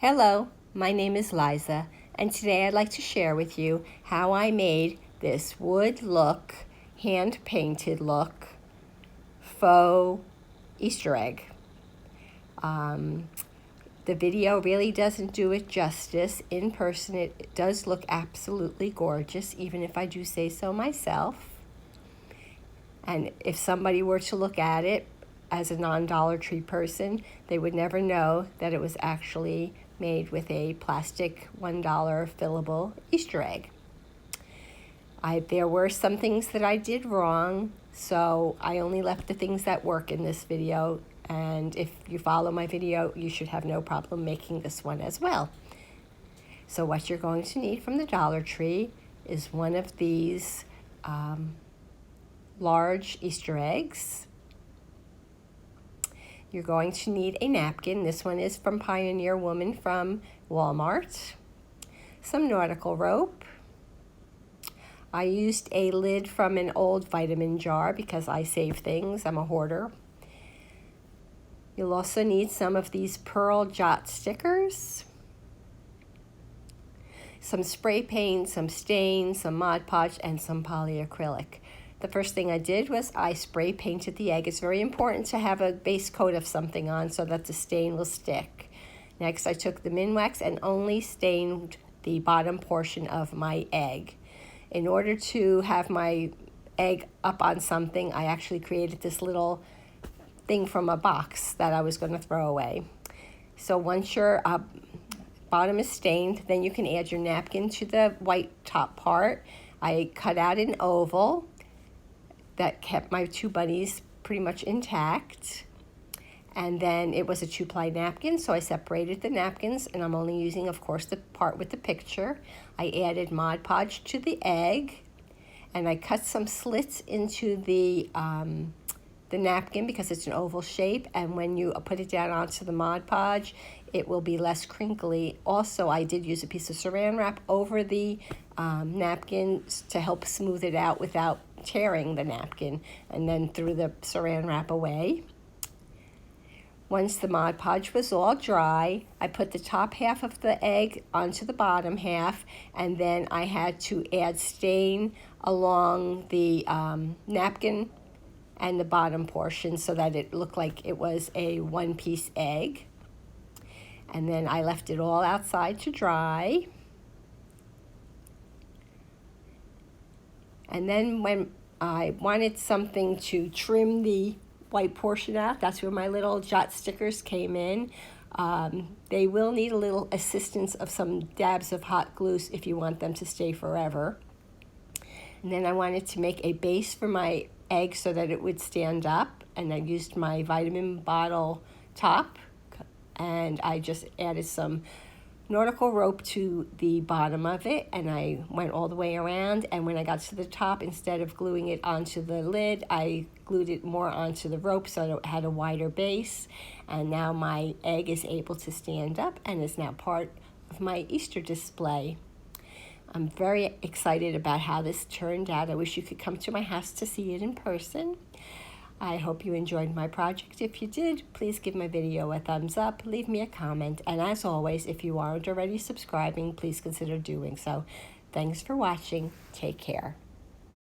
Hello, my name is Liza, and today I'd like to share with you how I made this wood look, hand-painted look, faux Easter egg. The video really doesn't do it justice. In person, it does look absolutely gorgeous, even if I do say so myself. And if somebody were to look at it as a non-DollarTree person, they would never know that it was actually made with a plastic $1 fillable Easter egg. There were some things that I did wrong, so I only left the things that work in this video, and if you follow my video, you should have no problem making this one as well. So what you're going to need from the DollarTree is one of these large Easter eggs. You're going to need a napkin. This one is from Pioneer Woman from Walmart. Some nautical rope. I used a lid from an old vitamin jar because I save things. I'm a hoarder. You'll also need some of these pearl jot stickers, some spray paint, some stain, some Mod Podge, and some polyacrylic. The first thing I did was I spray painted the egg. It's very important to have a base coat of something on so that the stain will stick. Next, I took the Minwax and only stained the bottom portion of my egg. In order to have my egg up on something, I actually created this little thing from a box that I was going to throw away. So once your bottom is stained, then you can add your napkin to the white top part. I cut out an oval that kept my two bunnies pretty much intact. And then it was a 2-ply napkin, so I separated the napkins, and I'm only using, of course, the part with the picture. I added Mod Podge to the egg, and I cut some slits into the napkin because it's an oval shape, and when you put it down onto the Mod Podge, it will be less crinkly. Also, I did use a piece of saran wrap over the napkin to help smooth it out without tearing the napkin, and then threw the saran wrap away. Once the Mod Podge was all dry, I put the top half of the egg onto the bottom half, and then I had to add stain along the napkin and the bottom portion so that it looked like it was a one-piece egg. And then I left it all outside to dry. And then when I wanted something to trim the white portion out, that's where my little jot stickers came in. They will need a little assistance of some dabs of hot glue if you want them to stay forever. And then I wanted to make a base for my egg so that it would stand up, and I used my vitamin bottle top, and I just added some nautical rope to the bottom of it, and I went all the way around, and when I got to the top, instead of gluing it onto the lid, I glued it more onto the rope so it had a wider base, and now my egg is able to stand up and is now part of my Easter display. I'm very excited about how this turned out. I wish you could come to my house to see it in person. I hope you enjoyed my project. If you did, please give my video a thumbs up, leave me a comment, and as always, if you aren't already subscribing, please consider doing so. Thanks for watching. Take care.